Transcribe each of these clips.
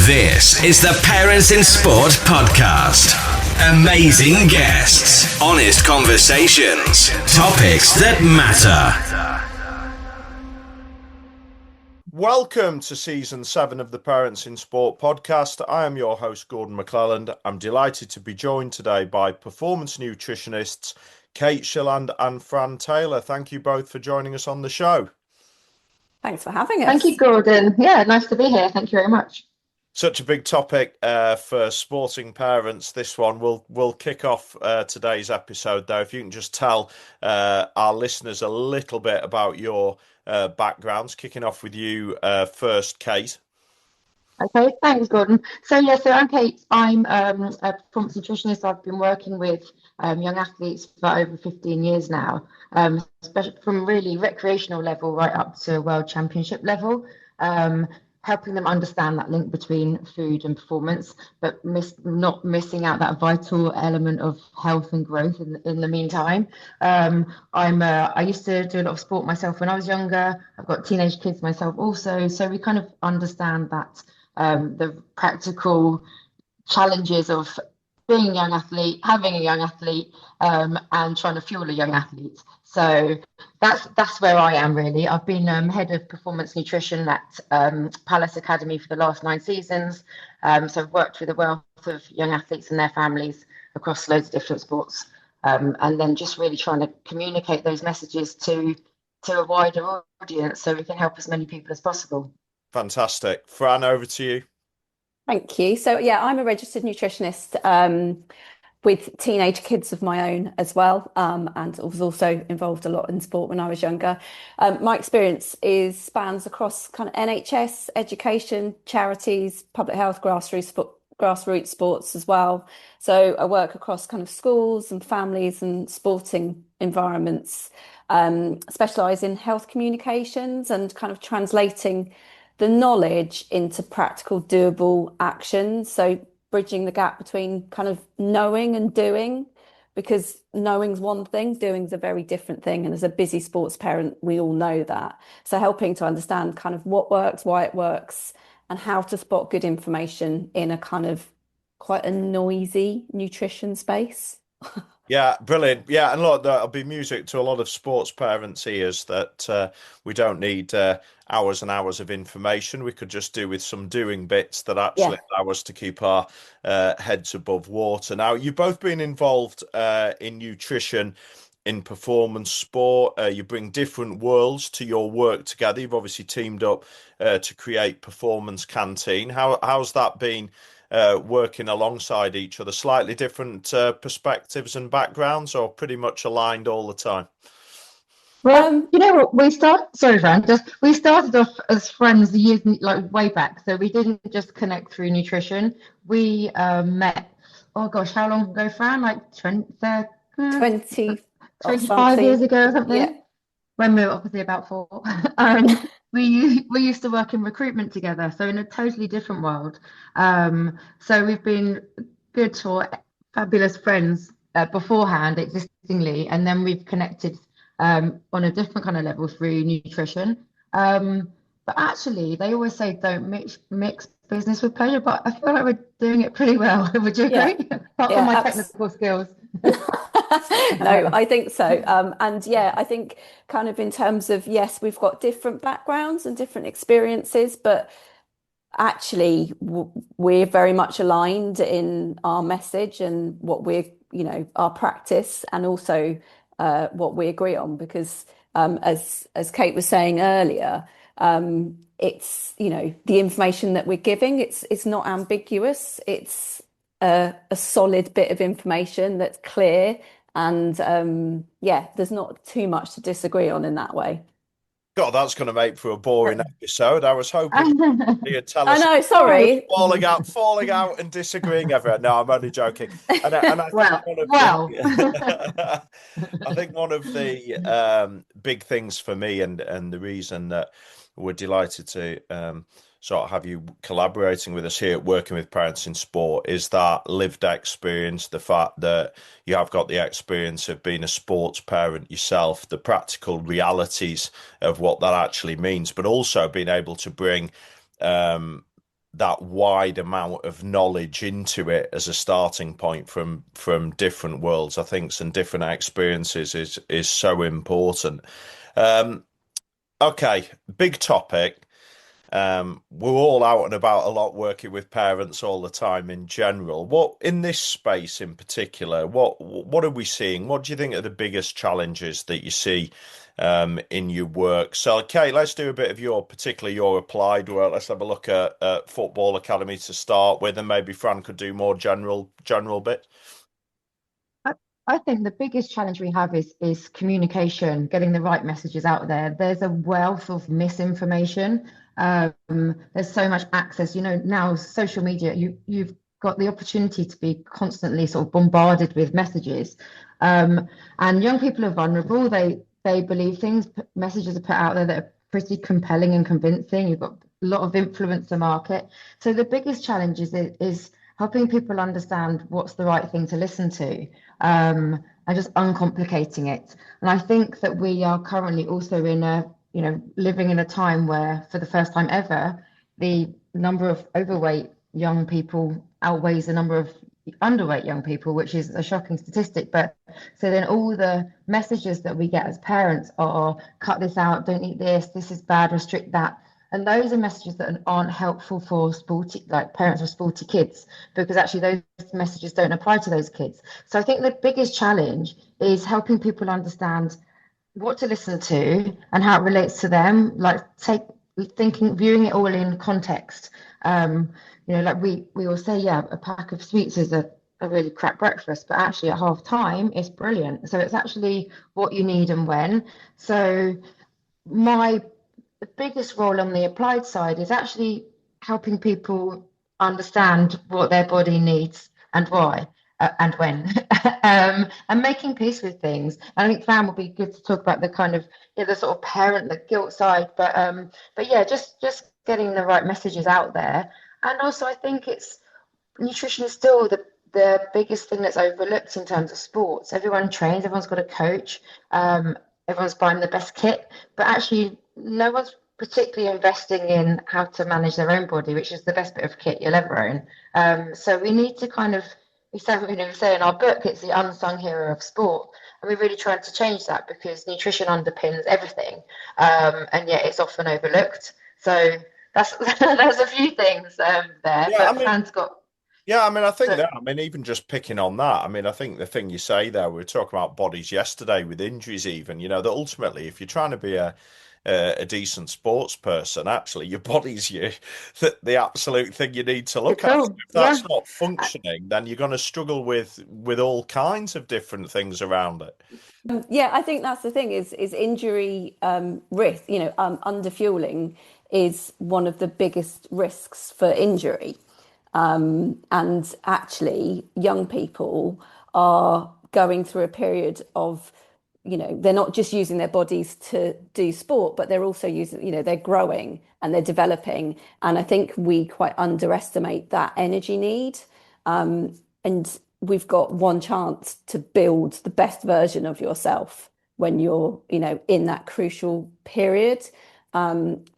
This is the Parents in Sport podcast. Amazing guests, honest conversations, topics that matter. Welcome to season 7 of the Parents in Sport podcast. I am your host, Gordon MacLelland. I'm delighted to be joined today by performance nutritionists Kate Shilland and Fran Taylor. Thank you both for joining us on the show. Thanks for having us. Thank you, Gordon. Yeah, nice to be here. Thank you very much. Such a big topic for sporting parents. This one we'll kick off today's episode, though. If you can just tell our listeners a little bit about your backgrounds, kicking off with you first, Kate. Okay, thanks, Gordon. So I'm Kate. I'm a performance nutritionist. I've been working with young athletes for over 15 years now, especially from really recreational level right up to world championship level, helping them understand that link between food and performance, but not missing out that vital element of health and growth in the meantime. I used to do a lot of sport myself when I was younger. I've got teenage kids myself also, so we kind of understand that the practical challenges of being a young athlete, having a young athlete, and trying to fuel a young athlete. So that's where I am really. I've been head of performance nutrition at Palace Academy for the last 9 seasons. So I've worked with a wealth of young athletes and their families across loads of different sports, and then just really trying to communicate those messages to a wider audience so we can help as many people as possible. Fantastic. Fran, over to you. Thank you. So I'm a registered nutritionist with teenage kids of my own as well, and was also involved a lot in sport when I was younger. My experience spans across kind of NHS, education, charities, public health, grassroots sports as well. So I work across kind of schools and families and sporting environments, specialise in health communications and kind of translating the knowledge into practical, doable actions. So bridging the gap between kind of knowing and doing, because knowing's one thing, doing's a very different thing. And as a busy sports parent, we all know that. So helping to understand kind of what works, why it works, and how to spot good information in a kind of quite a noisy nutrition space. Yeah, brilliant. Yeah, and look, that'll be music to a lot of sports parents' ears that we don't need hours and hours of information. We could just do with some doing bits that actually allow us to keep our heads above water. Now, you've both been involved in nutrition in performance sport. You bring different worlds to your work together. You've obviously teamed up to create Performance Canteen. How's that been? Working alongside each other, slightly different perspectives and backgrounds, or pretty much aligned all the time? Well, you know what, we started off as friends years way back, so we didn't just connect through nutrition. We met, oh gosh, how long ago, Fran? Like 25 years ago or something. Yeah. When we were obviously about 4. We used to work in recruitment together, so in a totally different world. So we've been good or fabulous friends beforehand, existingly, and then we've connected on a different kind of level through nutrition. But actually, they always say don't mix business with pleasure, but I feel like we're doing it pretty well. Would you agree? Apart from my technical skills. No, I think so. I think kind of in terms of, yes, we've got different backgrounds and different experiences, but actually we're very much aligned in our message and what we're, our practice, and also what we agree on, because as Kate was saying earlier, it's, the information that we're giving, it's not ambiguous. It's a solid bit of information that's clear, and there's not too much to disagree on in that way. God, that's going to make for a boring episode. I was hoping you'd tell us. I know, sorry. Falling out and disagreeing everywhere. No, I'm only joking. And I think one of the big things for me, and the reason that we're delighted to sort of have you collaborating with us here at Working with Parents in Sport, is that lived experience, the fact that you have got the experience of being a sports parent yourself, the practical realities of what that actually means, but also being able to bring that wide amount of knowledge into it as a starting point from different worlds, I think, some different experiences is so important. Um, okay, big topic. We're all out and about a lot working with parents all the time in general. What in this space in particular, what are we seeing? What do you think are the biggest challenges that you see in your work? So, Kate, let's do a bit of particularly your applied work. Let's have a look at football academy to start with, and maybe Fran could do more general bit. I, I think the biggest challenge we have is communication, getting the right messages out there. There's a wealth of misinformation. There's so much access. Now social media, you've got the opportunity to be constantly sort of bombarded with messages. And young people are vulnerable. They believe things, messages are put out there that are pretty compelling and convincing. You've got a lot of influencer market. So the biggest challenge is helping people understand what's the right thing to listen to, and just uncomplicating it. And I think that we are currently also living in a time where, for the first time ever, the number of overweight young people outweighs the number of underweight young people, which is a shocking statistic. But so then all the messages that we get as parents are cut this out, don't eat this is bad, restrict that. And those are messages that aren't helpful for parents of sporty kids, because actually those messages don't apply to those kids. So I think the biggest challenge is helping people understand what to listen to and how it relates to them, viewing it all in context. Like we all say, yeah, a pack of sweets is a really crap breakfast, but actually at half time it's brilliant. So it's actually what you need and when. So the biggest role on the applied side is actually helping people understand what their body needs and why. And when, and making peace with things. I think Fran will be good to talk about the kind of the sort of parent, the guilt side, but yeah, just getting the right messages out there. And also, I think nutrition is still the biggest thing that's overlooked in terms of sports. Everyone trains, everyone's got a coach, everyone's buying the best kit, but actually, no one's particularly investing in how to manage their own body, which is the best bit of kit you'll ever own. So we need to kind of. We say in our book, it's the unsung hero of sport. And we're really trying to change that, because nutrition underpins everything. And yet it's often overlooked. So that's a few things there. Yeah, but Fran's got. Yeah, I mean, I think that, I mean, even just picking on that, I mean, I think the thing you say there, we were talking about bodies yesterday with injuries, even, that ultimately, if you're trying to be a decent sports person, actually, your body's the absolute thing you need to look after. If that's not functioning, then you're going to struggle with all kinds of different things around it. Yeah, I think that's the thing is injury risk, underfueling is one of the biggest risks for injury. And actually, young people are going through a period of, they're not just using their bodies to do sport, but they're also using, they're growing and they're developing. And I think we quite underestimate that energy need. And we've got one chance to build the best version of yourself when you're, in that crucial period. And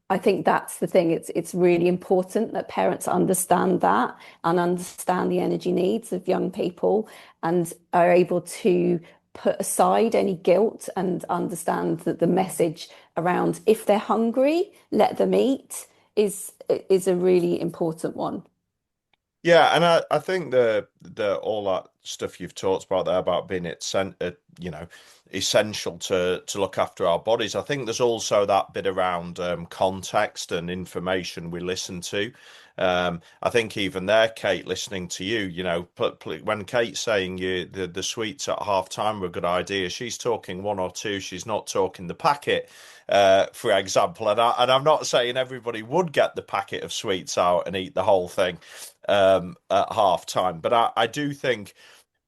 I think that's the thing. It's really important that parents understand that and understand the energy needs of young people and are able to put aside any guilt and understand that the message around if they're hungry, let them eat is a really important one. Yeah, and I think the all that stuff you've talked about there about being essential to look after our bodies. I think there's also that bit around context and information we listen to. I think even there, Kate, listening to you, when Kate's saying the sweets at half time were a good idea, she's talking one or two. She's not talking the packet, for example. And I'm not saying everybody would get the packet of sweets out and eat the whole thing at half time, but I do think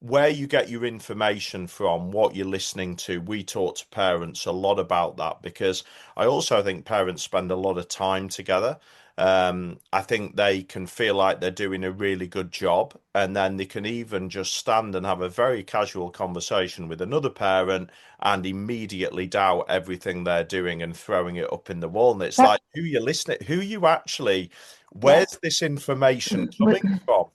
where you get your information from, what you're listening to, we talk to parents a lot about that, because I also think parents spend a lot of time together. I think they can feel like they're doing a really good job, and then they can even just stand and have a very casual conversation with another parent and immediately doubt everything they're doing and throwing it up in the wall. And it's That, like, who you listening, who you actually, Yeah. where's this information coming from?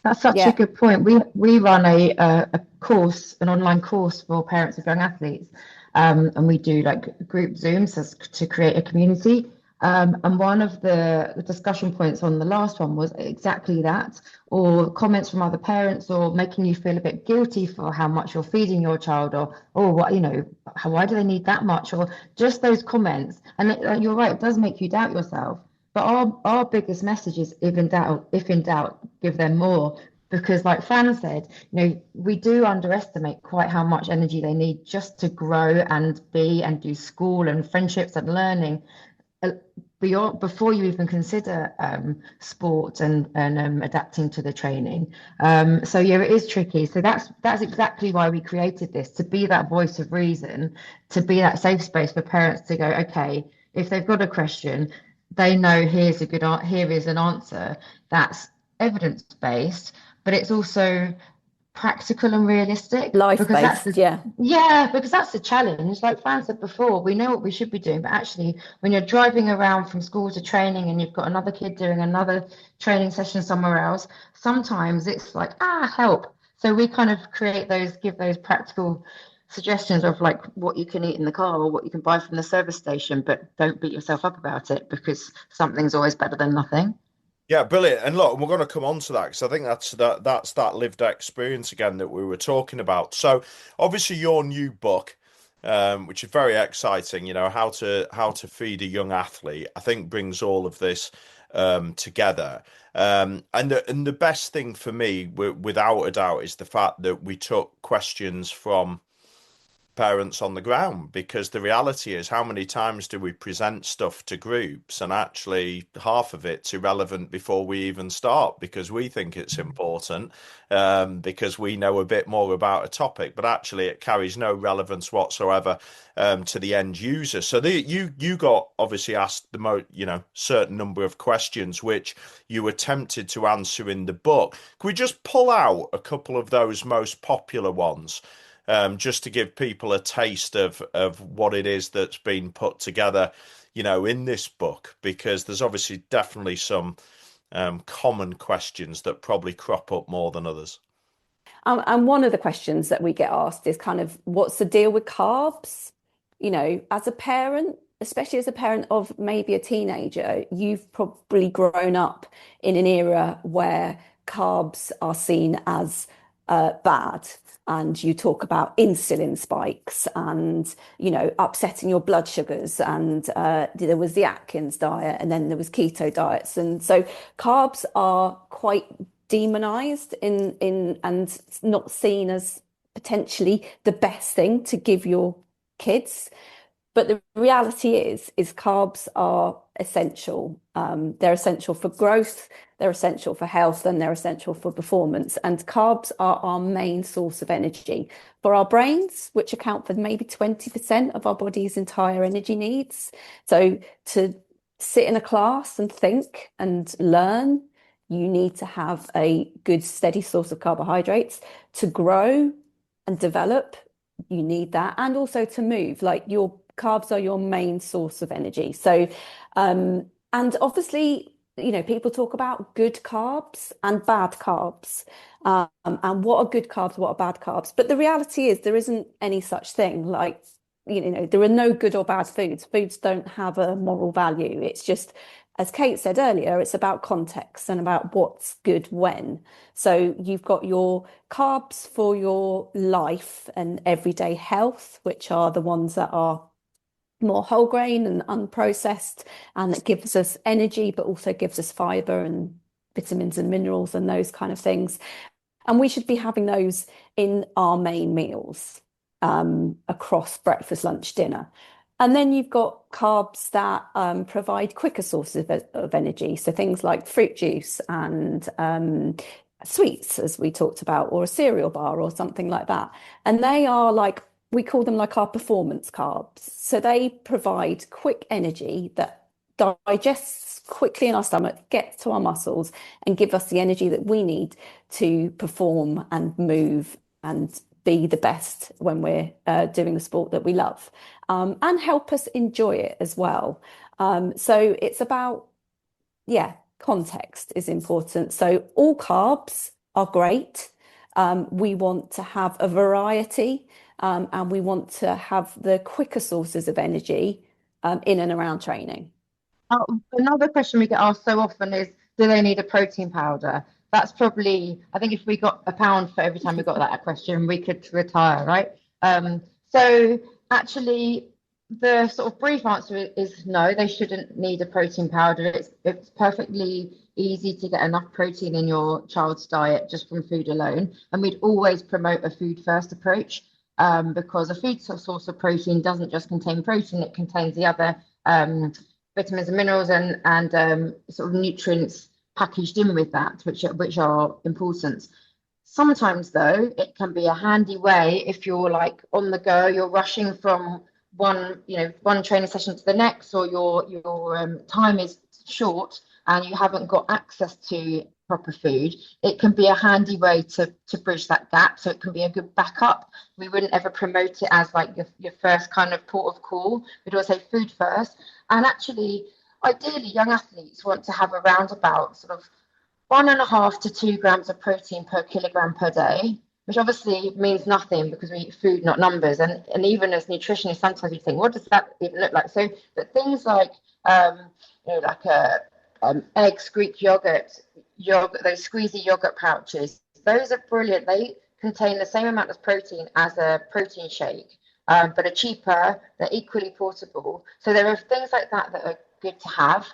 that's such a Yeah. good point. We run a course, an online course for parents of young athletes, and we do like group Zooms to create a community. And one of the discussion points on the last one was exactly that, or comments from other parents, or making you feel a bit guilty for how much you're feeding your child, or what, why do they need that much, or just those comments. And you're right, it does make you doubt yourself. But our biggest message is if in doubt, give them more. Because like Fran said, we do underestimate quite how much energy they need just to grow and be and do school and friendships and learning before you even consider sport and adapting to the training. So yeah, it is tricky. So that's exactly why we created this, to be that voice of reason, to be that safe space for parents to go, okay, if they've got a question, they know here is an answer that's evidence-based, but it's also practical and realistic, because Life-based, yeah. because that's the challenge. Like Fran said before, we know what we should be doing, but actually when you're driving around from school to training and you've got another kid doing another training session somewhere else, sometimes it's like, help. So we kind of give those practical suggestions of like what you can eat in the car or what you can buy from the service station, but don't beat yourself up about it, because something's always better than nothing. Yeah, brilliant. And look, we're going to come on to that because I think that's that lived experience again that we were talking about. So obviously your new book, which is very exciting, how to feed a young athlete, I think brings all of this together. And the best thing for me, without a doubt, is the fact that we took questions from parents on the ground, because the reality is, how many times do we present stuff to groups and actually half of it's irrelevant before we even start, because we think it's important, because we know a bit more about a topic, but actually it carries no relevance whatsoever to the end user. So you got obviously asked certain number of questions which you were tempted to answer in the book. Can we just pull out a couple of those most popular ones? Just to give people a taste of what it is that's been put together, in this book, because there's obviously definitely some common questions that probably crop up more than others. And one of the questions that we get asked is kind of, what's the deal with carbs? As a parent, especially as a parent of maybe a teenager, you've probably grown up in an era where carbs are seen as bad. And you talk about insulin spikes and, upsetting your blood sugars. And there was the Atkins diet, and then there was keto diets. And so carbs are quite demonized and not seen as potentially the best thing to give your kids. But the reality is carbs are essential. They're essential for growth, they're essential for health, and they're essential for performance. And carbs are our main source of energy for our brains, which account for maybe 20% of our body's entire energy needs. So to sit in a class and think and learn, you need to have a good, steady source of carbohydrates. To grow and develop, you need that. And also to move, like your carbs are your main source of energy. So, and obviously, people talk about good carbs and bad carbs, and what are good carbs, what are bad carbs. But the reality is there isn't any such thing. Like, there are no good or bad foods. Foods don't have a moral value. It's just, as Kate said earlier, it's about context and about what's good when. So you've got your carbs for your life and everyday health, which are the ones that are more whole grain and unprocessed, and that gives us energy, but also gives us fiber and vitamins and minerals and those kind of things. And we should be having those in our main meals, across breakfast, lunch, dinner. And then you've got carbs that provide quicker sources of energy. So things like fruit juice and sweets, as we talked about, or a cereal bar or something like that. And they are we call them like our performance carbs. So they provide quick energy that digests quickly in our stomach, gets to our muscles, and give us the energy that we need to perform and move and be the best when we're doing the sport that we love, and help us enjoy it as well. So it's about, yeah, context is important. So all carbs are great. We want to have a variety, and we want to have the quicker sources of energy in and around training. Another question we get asked so often is, do they need a protein powder? That's probably, I think if we got £1 for every time we got that question, we could retire, right? So actually, the sort of brief answer is no, they shouldn't need a protein powder. It's perfectly easy to get enough protein in your child's diet just from food alone. And we'd always promote a food first approach, because a food source of protein doesn't just contain protein, it contains the other vitamins and minerals and sort of nutrients packaged in with that, which are important. Sometimes, though, it can be a handy way if you're like on the go, you're rushing from one training session to the next, or your time is short and you haven't got access to proper food. It can be a handy way to bridge that gap. So it can be a good backup. We wouldn't ever promote it as like your first kind of port of call. We'd always say food first. And actually, ideally, young athletes want to have around about sort of 1.5 to 2 grams of protein per kilogram per day, which obviously means nothing because we eat food, not numbers. And even as nutritionists, sometimes we think, what does that even look like? So, but things like, like eggs, Greek yogurt, those squeezy yogurt pouches, those are brilliant. They contain the same amount of protein as a protein shake, but are cheaper. They're equally portable. So there are things like that that are good to have.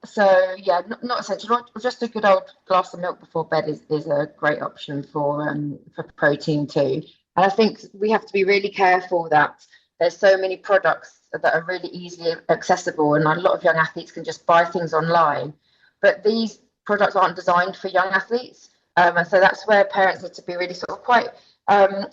So yeah, not essential. Just a good old glass of milk before bed is a great option for protein too. And I think we have to be really careful that there's so many products that are really easily accessible, and a lot of young athletes can just buy things online. But these products aren't designed for young athletes, and so that's where parents need to be really sort of quite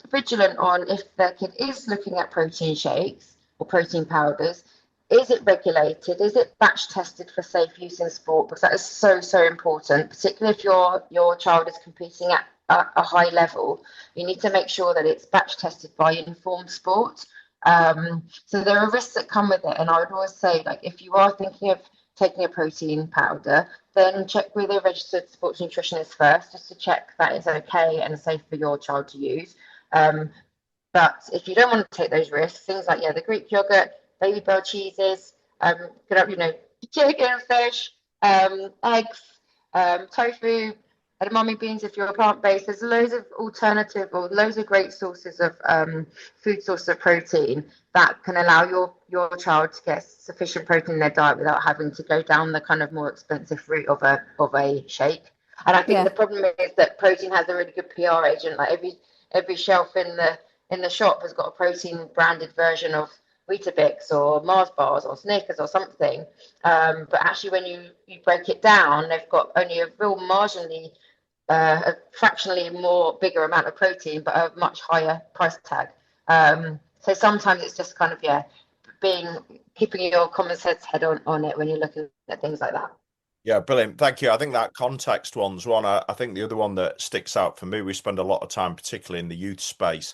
vigilant on if their kid is looking at protein shakes or protein powders. Is it regulated? Is it batch tested for safe use in sport? Because that is so important, particularly if your child is competing at a high level. You need to make sure that it's batch tested by Informed Sport. So there are risks that come with it. And I would always say, like, if you are thinking of taking a protein powder, then check with a registered sports nutritionist first, just to check that it's okay and safe for your child to use. But if you don't want to take those risks, things like, the Greek yogurt, baby bell cheeses, chicken, fish, eggs, tofu, edamame beans if you're plant-based. There's loads of alternative or loads of great sources of food sources of protein that can allow your child to get sufficient protein in their diet without having to go down the kind of more expensive route of a shake. And I think the problem is that protein has a really good PR agent. Like every shelf in the shop has got a protein branded version of Weetabix or Mars bars or Snickers or something, but actually when you break it down, they've got only a real marginally a fractionally more bigger amount of protein but a much higher price tag. So sometimes it's just kind of keeping your common sense head on it when you're looking at things like that. Yeah, brilliant. Thank you. I think that context one's one. I think the other one that sticks out for me, we spend a lot of time, particularly in the youth space,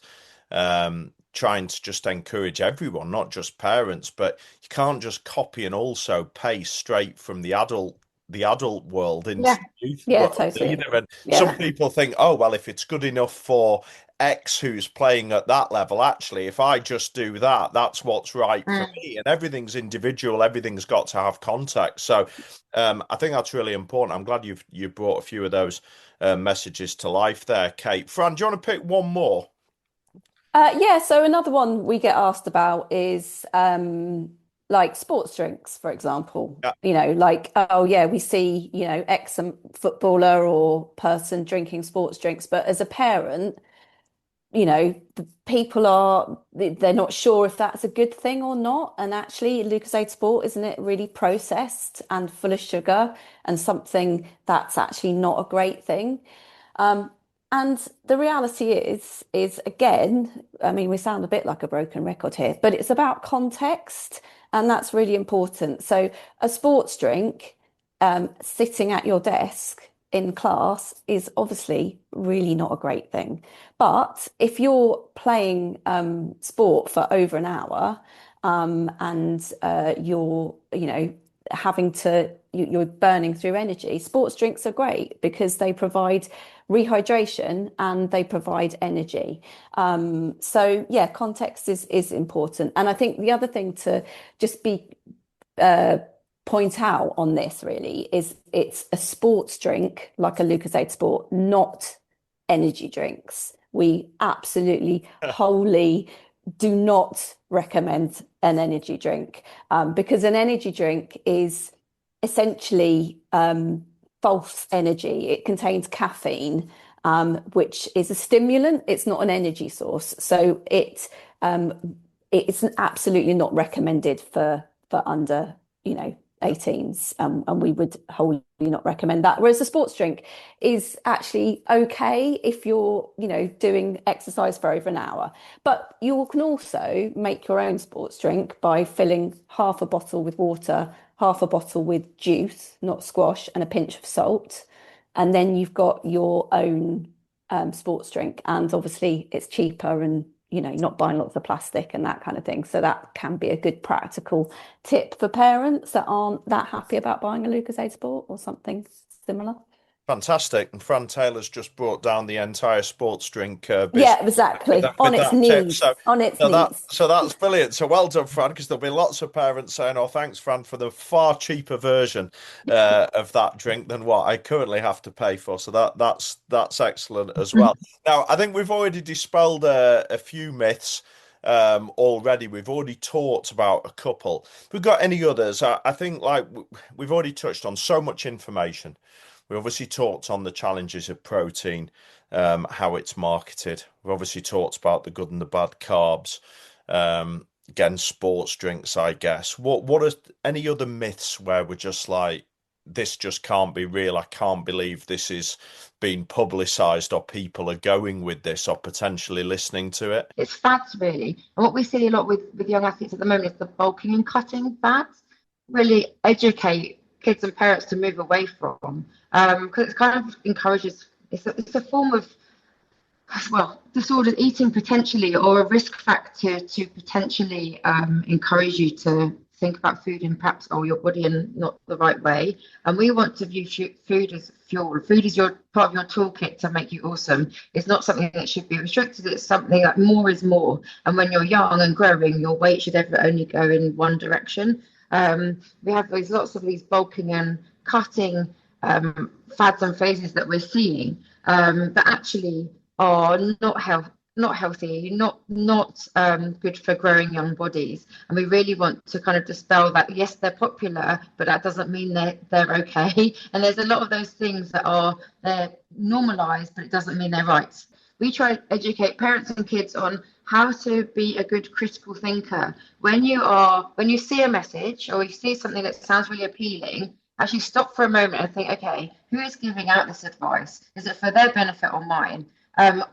trying to just encourage everyone, not just parents, but you can't just copy and also paste straight from the adult world into the youth world totally. either. And some people think, oh, well, if it's good enough for X who's playing at that level, actually, if I just do that, that's what's right for me. And everything's individual, everything's got to have context. So I think that's really important. I'm glad you brought a few of those messages to life there, Kate. Fran, do you want to pick one more? So another one we get asked about is like sports drinks, for example. We see, X footballer or person drinking sports drinks, but as a parent, the people they're not sure if that's a good thing or not. And actually, Lucozade Sport, isn't it really processed and full of sugar and something that's actually not a great thing? And the reality is again, I mean, we sound a bit like a broken record here, but it's about context. And that's really important. So a sports drink sitting at your desk in class is obviously really not a great thing. But if you're playing sport for over an hour and you're, you're burning through energy, sports drinks are great because they provide rehydration and they provide energy. So yeah, context is important. And I think the other thing to just point out on this really is it's a sports drink like a Lucozade Sport, not energy drinks. We absolutely wholly do not recommend an energy drink because an energy drink is essentially false energy. It contains caffeine, which is a stimulant. It's not an energy source. So it's absolutely not recommended for under, 18s, and we would wholly not recommend that. Whereas a sports drink is actually okay if you're, doing exercise for over an hour. But you can also make your own sports drink by filling half a bottle with water, half a bottle with juice, not squash, and a pinch of salt. And then you've got your own sports drink. And obviously it's cheaper and not buying lots of plastic and that kind of thing. So that can be a good practical tip for parents that aren't that happy about buying a Lucozade Sport or something similar. Fantastic. And Fran Taylor's just brought down the entire sports drink business. Yeah, exactly. On its knees. On its knees. So that's brilliant. So well done, Fran, because there'll be lots of parents saying, oh, thanks, Fran, for the far cheaper version of that drink than what I currently have to pay for. So that's excellent as well. Now, I think we've already dispelled a few myths already. We've already talked about a couple. If we've got any others, I think like we've already touched on so much information. We obviously talked on the challenges of protein, how it's marketed. We obviously talked about the good and the bad carbs. Again, sports drinks, I guess. What are any other myths where we're just like, this just can't be real? I can't believe this is being publicised, or people are going with this or potentially listening to it. It's fads, really. And what we see a lot with young athletes at the moment is the bulking and cutting fads. Really educate kids and parents to move away from, because it kind of encourages, it's a form of, well, disordered eating potentially, or a risk factor to potentially encourage you to think about food in perhaps your body in not the right way. And we want to view food as fuel. Food is your part of your toolkit to make you awesome. It's not something that should be restricted. It's something that more is more. And when you're young and growing, your weight should ever only go in one direction. We have lots of these bulking and cutting fads and phases that we're seeing that actually are not healthy, not good for growing young bodies. And we really want to kind of dispel that. Yes, they're popular, but that doesn't mean they're okay. And there's a lot of those things that they're normalized, but it doesn't mean they're right. We try to educate parents and kids on how to be a good critical thinker. When you see a message or you see something that sounds really appealing, actually stop for a moment and think, okay, who is giving out this advice? Is it for their benefit or mine?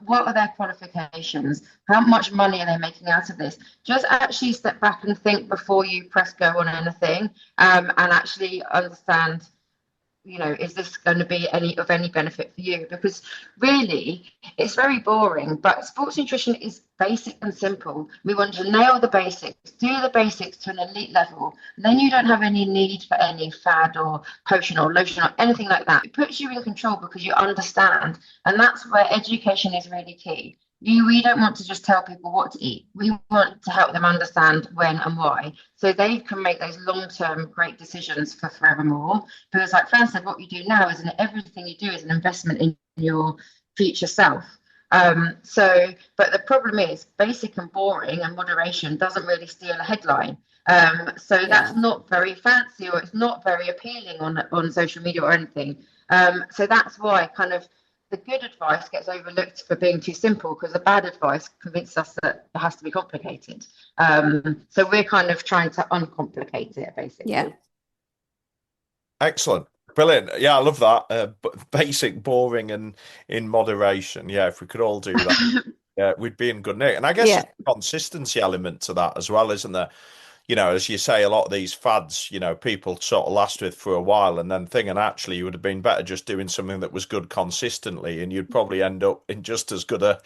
What are their qualifications? How much money are they making out of this? Just actually step back and think before you press go on anything, and actually understand, is this going to be of any benefit for you? Because really, it's very boring, but sports nutrition is basic and simple. We want to nail the basics, do the basics to an elite level, and then you don't have any need for any fad or potion or lotion or anything like that. It puts you in control because you understand, and that's where education is really key. We don't want to just tell people what to eat. We want to help them understand when and why, so they can make those long-term great decisions for forevermore. Because like Fran said, what you do now everything you do is an investment in your future self. But the problem is basic and boring and moderation doesn't really steal a headline. That's not very fancy, or it's not very appealing on social media or anything. So that's why kind of the good advice gets overlooked for being too simple, because the bad advice convinces us that it has to be complicated. So we're kind of trying to uncomplicate it, basically. Yeah. Excellent. Brilliant. Yeah, I love that. Basic, boring, and in moderation. Yeah, if we could all do that, yeah, we'd be in good nick. And I guess there's a consistency element to that as well, isn't there? as you say, a lot of these fads, people sort of last with for a while and then think, and actually you would have been better just doing something that was good consistently, and you'd probably end up in just as good a.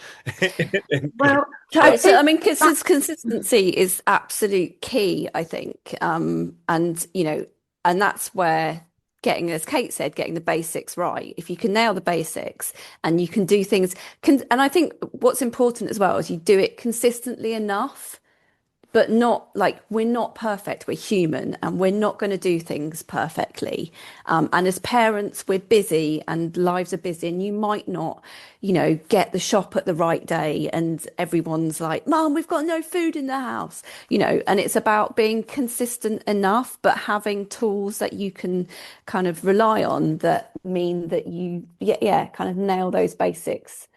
Well, So I mean, because consistency is absolute key, I think, and that's where getting, as Kate said, getting the basics right. If you can nail the basics and you can do things, and I think what's important as well is you do it consistently enough, but not like, we're not perfect, we're human, and we're not going to do things perfectly. And as parents, we're busy and lives are busy, and you might not, get the shop at the right day, and everyone's like, Mom, we've got no food in the house, and it's about being consistent enough, but having tools that you can kind of rely on that mean that you, kind of nail those basics.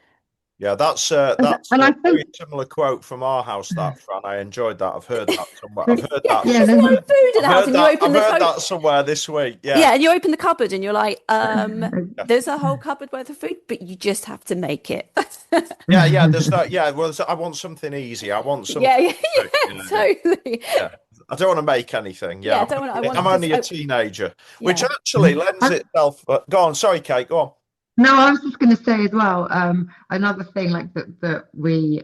Yeah, that's and I a very think similar quote from our house, that, Fran. I enjoyed that. I've heard that somewhere. I've heard Yeah, that. there's no food in the house, and you open I've the heard that somewhere this week. Yeah. Yeah, and you open the cupboard and you're like, Yeah. there's a whole cupboard worth of food, but you just have to make it. Yeah. There's no. Yeah. Well, I want something easy. I want something. Yeah, Yeah. totally. Yeah. I don't want to make anything. Yeah, Yeah. I don't want. I I'm want only a just. teenager, which Yeah. actually lends itself. Go on. Sorry, Kate. Go on. No, I was just going to say as well, another thing like that we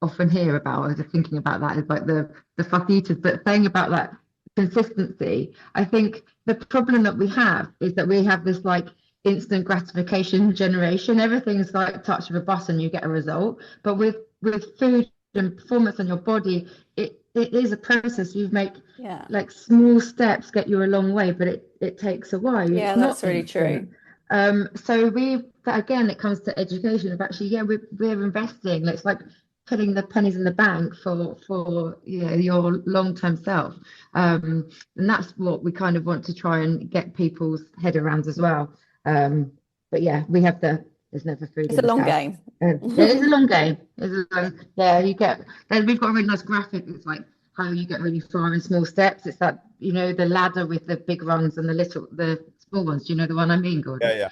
often hear about, I was just thinking about that, is like the fuck eaters, but saying about that consistency. I think the problem that we have is that we have this like instant gratification generation. Everything's like touch of a button, you get a result. But with food and performance on your body, it is a process. You make like small steps get you a long way, but it takes a while. Yeah, it's that's not really instant. true. So again, it comes to education of actually, we're investing. It's like putting the pennies in the bank for your long-term self. And that's what we kind of want to try and get people's head around as well. But yeah, there's never food It's in a this long house. game. It is a long game. We've got a really nice graphic. It's like how you get really far in small steps. It's that, the ladder with the big rungs and the small ones. Do you know the one I mean, Gordon? Yeah.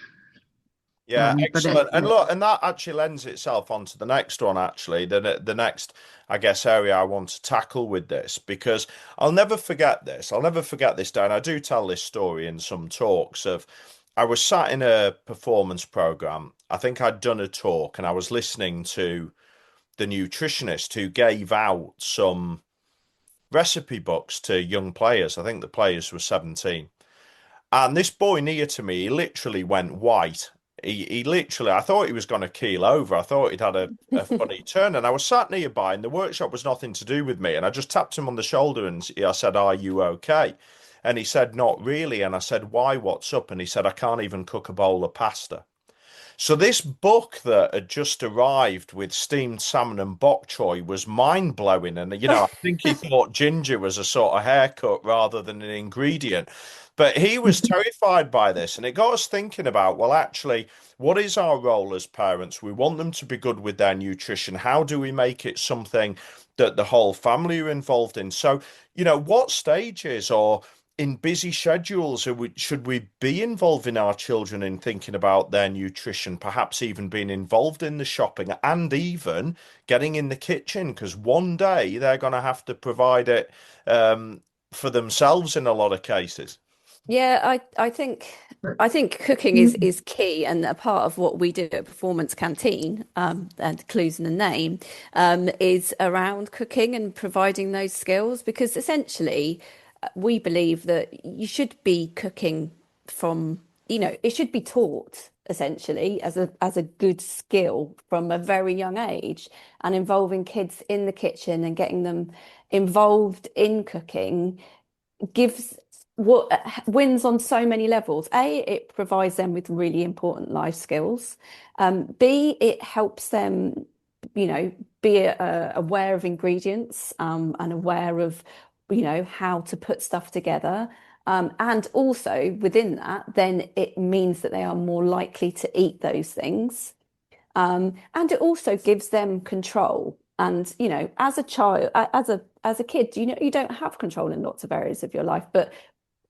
Yeah, But excellent. And look, and that actually lends itself onto the next one, actually, the next, I guess, area I want to tackle with this, because I'll never forget this. I'll never forget this day. And I do tell this story in some talks of, I was sat in a performance program. I think I'd done a talk and I was listening to the nutritionist who gave out some recipe books to young players. I think the players were 17. And this boy near to me, he literally went white. He literally, I thought he was going to keel over. I thought he'd had a funny turn. And I was sat nearby, and the workshop was nothing to do with me. And I just tapped him on the shoulder and I said, "Are you okay?" And he said, "Not really." And I said, "Why? What's up?" And he said, "I can't even cook a bowl of pasta." So this book that had just arrived with steamed salmon and bok choy was mind blowing. And, I think he thought ginger was a sort of haircut rather than an ingredient. But he was terrified by this. And it got us thinking about, well, actually, what is our role as parents? We want them to be good with their nutrition. How do we make it something that the whole family are involved in? So, what stages or in busy schedules should we be involving our children in thinking about their nutrition, perhaps even being involved in the shopping and even getting in the kitchen, because one day they're going to have to provide it for themselves in a lot of cases. Yeah, I think cooking is key, and a part of what we do at Performance Canteen, and clues in the name, is around cooking and providing those skills, because essentially we believe that you should be cooking from, it should be taught essentially as a good skill from a very young age, and involving kids in the kitchen and getting them involved in cooking gives what wins on so many levels. A, it provides them with really important life skills. B, it helps them, be aware of ingredients, and aware of, how to put stuff together. And also within that, then it means that they are more likely to eat those things. And it also gives them control. And, as a child, as a kid, you don't have control in lots of areas of your life, but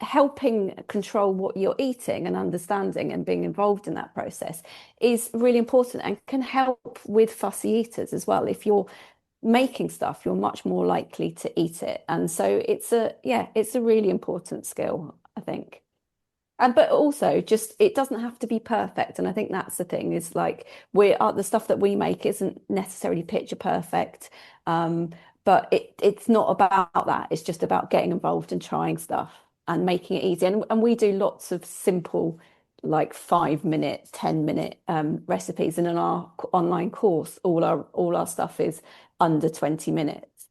helping control what you're eating and understanding and being involved in that process is really important, and can help with fussy eaters as well. If you're making stuff, you're much more likely to eat it. And so it's a really important skill, I think. And but also just it doesn't have to be perfect. And I think that's the thing is like the stuff that we make isn't necessarily picture perfect. Um, but it's not about that. It's just about getting involved and trying stuff and making it easy. And we do lots of simple, like 5 minute, 10 minute recipes. And in our online course, all our stuff is under 20 minutes.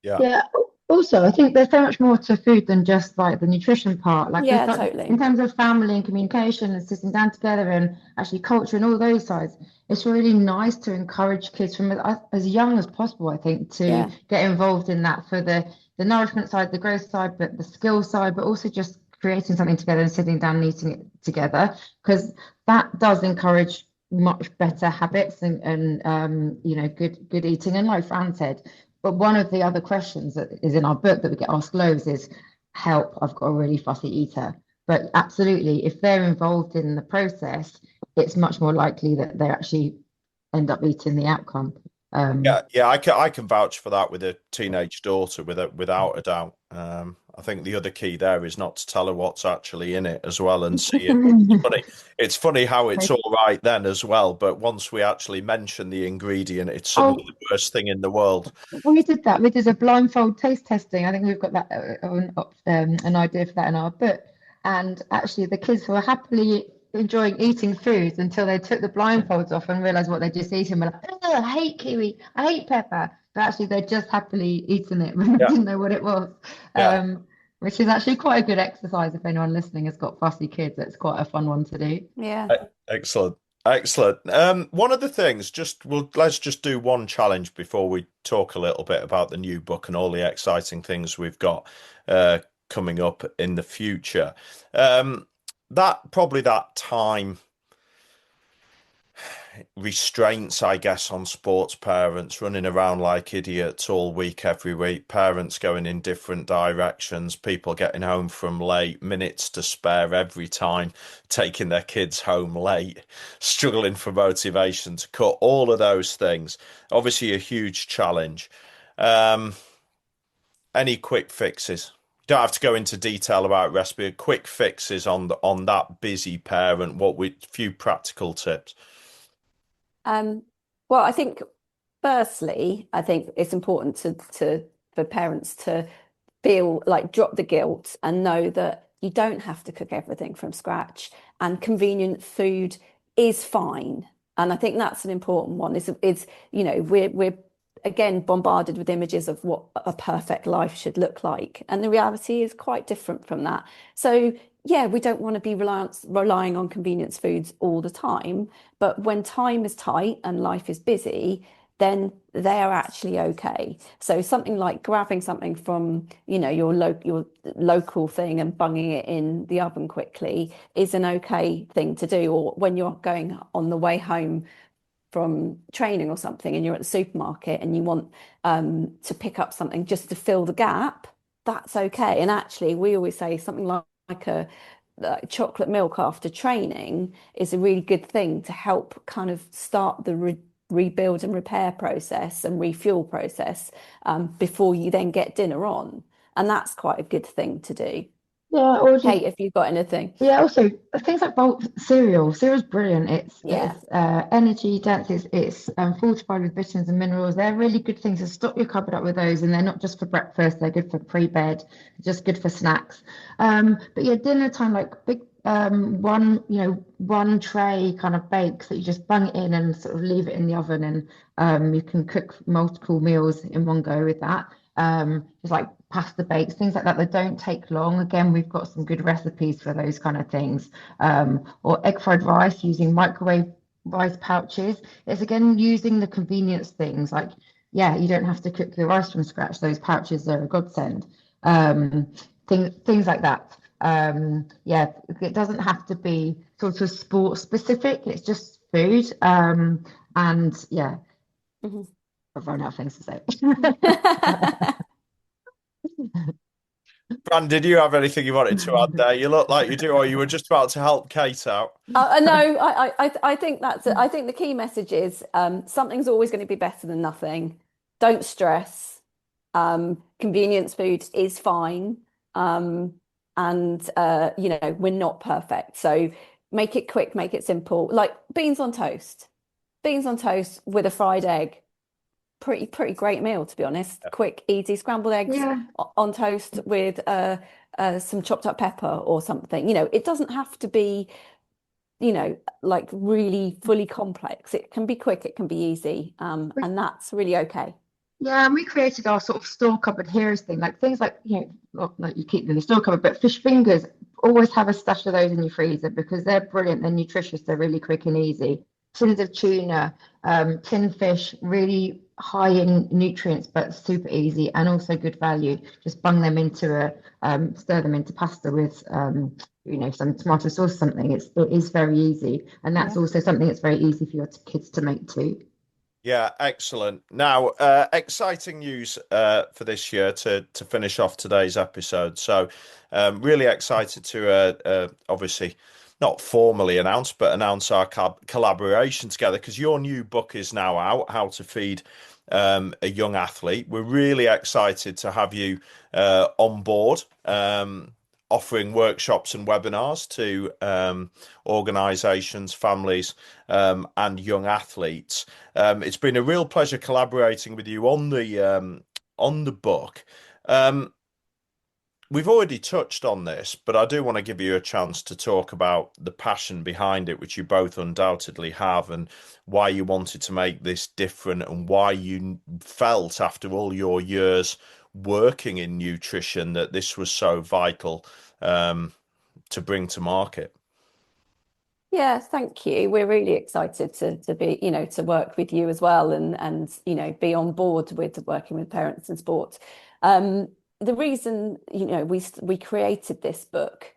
Yeah. Yeah. Also, I think there's so much more to food than just like the nutrition part. Like Yeah, there's like, totally. in terms of family and communication and sitting down together and actually culture and all those sides, it's really nice to encourage kids from as young as possible, I think, to Yeah. get involved in that for the nourishment side, the growth side, but the skill side, but also just creating something together and sitting down and eating it together, because that does encourage much better habits and you know, good eating. And like Fran said, but one of the other questions that is in our book that we get asked loads is, help, I've got a really fussy eater. But absolutely, if they're involved in the process, it's much more likely that they actually end up eating the outcome. Yeah, I can vouch for that with a teenage daughter without a doubt. I think the other key there is not to tell her what's actually in it as well and see it. It's funny how it's all right then as well, but once we actually mention the ingredient, it's suddenly the worst thing in the world. We did that. We did a blindfold taste testing. I think we've got that an idea for that in our book. And actually, the kids were happily enjoying eating foods until they took the blindfolds off and realized what they just eaten. We're like, oh, I hate kiwi, I hate pepper. But actually, they're just happily eating it when they didn't know what it was. Yeah. Which is actually quite a good exercise if anyone listening has got fussy kids. It's quite a fun one to do. Yeah. Excellent. One of the things, let's just do one challenge before we talk a little bit about the new book and all the exciting things we've got coming up in the future. That time restraints, I guess, on sports parents running around like idiots all week, every week, parents going in different directions, people getting home from late, minutes to spare every time, taking their kids home late, struggling for motivation to cut, all of those things. Obviously a huge challenge. Any quick fixes? Don't have to go into detail about recipe. Quick fixes on that busy parent. Few practical tips. Well, I think firstly, I think it's important for parents to feel like drop the guilt and know that you don't have to cook everything from scratch, and convenient food is fine. And I think that's an important one. Is you know, we're again bombarded with images of what a perfect life should look like, and the reality is quite different from that. So yeah, we don't want to be relying on convenience foods all the time, but when time is tight and life is busy, then they are actually okay. So something like grabbing something from, you know, your local thing and bunging it in the oven quickly is an okay thing to do. Or when you're going on the way home from training or something and you're at the supermarket and you want to pick up something just to fill the gap, that's okay. And actually, we always say something like a chocolate milk after training is a really good thing to help kind of start the rebuild and repair process and refuel process before you then get dinner on. And that's quite a good thing to do. Yeah, or just, Kate, if you've got anything. yeah, also things like bulk cereal. Cereal's brilliant. It's energy dense, it's fortified with vitamins and minerals. They're really good things to stock your cupboard up with those, and they're not just for breakfast, they're good for pre-bed, just good for snacks. But yeah, dinner time, like big one tray kind of bakes that you just bung it in and sort of leave it in the oven, and you can cook multiple meals in one go with that. Just like pasta bakes, things like that don't take long. Again, we've got some good recipes for those kind of things. Or egg fried rice using microwave rice pouches. It's again using the convenience things like, yeah, you don't have to cook your rice from scratch. Those pouches are a godsend. Things like that. Yeah, it doesn't have to be sort of sports specific. It's just food. And yeah, I've run out of things to say. Fran, did you have anything you wanted to add there? You look like you do, or you were just about to help Kate out. No, I think I think the key message is something's always going to be better than nothing. don't stress. Convenience food is fine. And we're not perfect. So make it quick, make it simple. Like beans on toast. Beans on toast with a fried egg. Pretty great meal, to be honest. Quick, easy scrambled eggs on toast with some chopped up pepper or something. It doesn't have to be, like really fully complex. It can be quick, it can be easy, and that's really okay. Yeah, and we created our sort of store cupboard heroes thing, like things like, not like you keep them in the store cupboard, but fish fingers, always have a stash of those in your freezer because they're brilliant, they're nutritious, they're really quick and easy. Tins of tuna, tin fish, really high in nutrients, but super easy and also good value. Just bung them into stir them into pasta with, some tomato sauce or something. It is very easy. And that's also something that's very easy for your kids to make too. Yeah, excellent. Now, exciting news for this year to finish off today's episode. So, really excited to obviously not formally announce, but announce our collaboration together because your new book is now out, How to Feed a Young Athlete. We're really excited to have you on board. Offering workshops and webinars to organisations, families, and young athletes. It's been a real pleasure collaborating with you on the book. We've already touched on this, but I do want to give you a chance to talk about the passion behind it, which you both undoubtedly have, and why you wanted to make this different and why you felt after all your years working in nutrition that this was so vital to bring to market. Yeah, thank you. We're really excited to be, to work with you as well and be on board with working with parents in sport. The reason, we created this book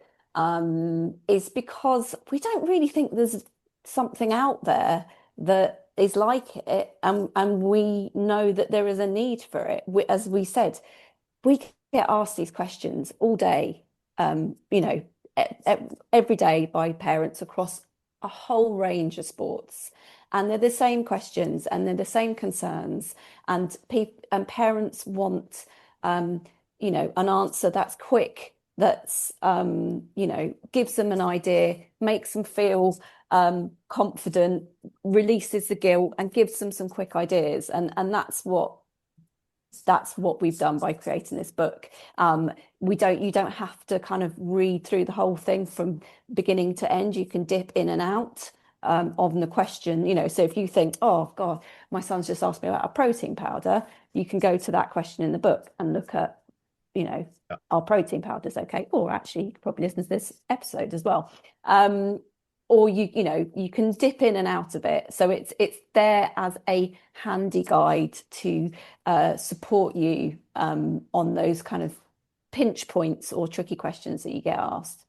is because we don't really think there's something out there that is like it, and we know that there is a need for it. As we said, we get asked these questions all day, every day by parents across a whole range of sports, and they're the same questions and they're the same concerns, and parents want an answer that's quick, that's gives them an idea, makes them feel confident, releases the guilt, and gives them some quick ideas, and that's what we've done by creating this book. You don't have to kind of read through the whole thing from beginning to end. You can dip in and out of the question. So if you think, oh God, my son's just asked me about a protein powder, you can go to that question in the book and look at, are protein powders okay? Or actually, you could probably listen to this episode as well. Or you can dip in and out of it. So it's there as a handy guide to support you on those kind of pinch points or tricky questions that you get asked.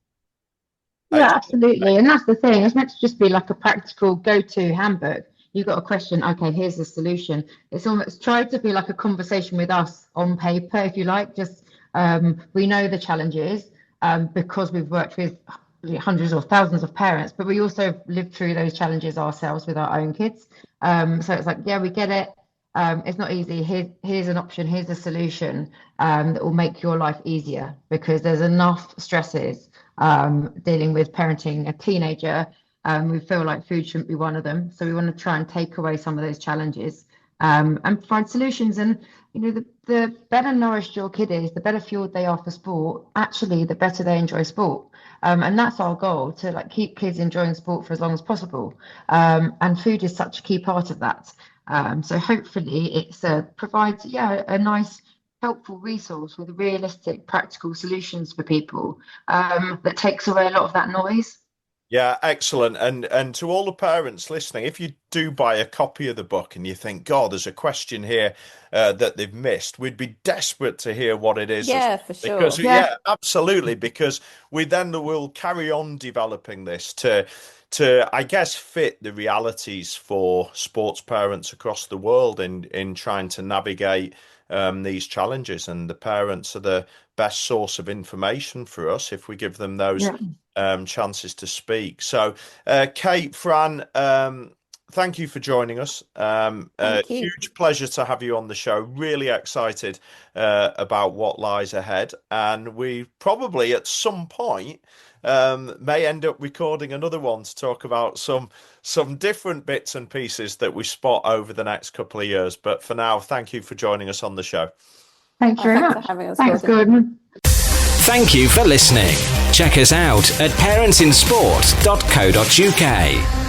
Yeah, absolutely. And that's the thing. It's meant to just be like a practical go-to handbook. You've got a question, okay, here's the solution. It's almost tried to be like a conversation with us on paper, if you like. Just we know the challenges because we've worked with hundreds or thousands of parents, but we also lived through those challenges ourselves with our own kids. So it's like, yeah, we get it. It's not easy. Here's an option. Here's a solution that will make your life easier, because there's enough stresses dealing with parenting a teenager. We feel like food shouldn't be one of them. So we want to try and take away some of those challenges and provide solutions. And, the better nourished your kid is, the better fueled they are for sport, actually, the better they enjoy sport. And that's our goal, to keep kids enjoying sport for as long as possible. And food is such a key part of that. So hopefully it provides, a nice, helpful resource with realistic, practical solutions for people that takes away a lot of that noise. Yeah, excellent. And to all the parents listening, if you do buy a copy of the book and you think, God, there's a question here that they've missed, we'd be desperate to hear what it is. Yeah, for sure. Because, yeah, absolutely. Because we then will carry on developing this to I guess fit the realities for sports parents across the world in trying to navigate these challenges. And the parents are the best source of information for us if we give them those chances to speak. So, Kate, Fran, thank you for joining us. Thank you. Huge pleasure to have you on the show. Really excited about what lies ahead. And we probably at some point may end up recording another one to talk about some different bits and pieces that we spot over the next couple of years. But for now, thank you for joining us on the show. Thanks very Thanks much. for having us, Thanks, Gordon. Gordon. Thank you for listening. Check us out at parentsinsport.co.uk.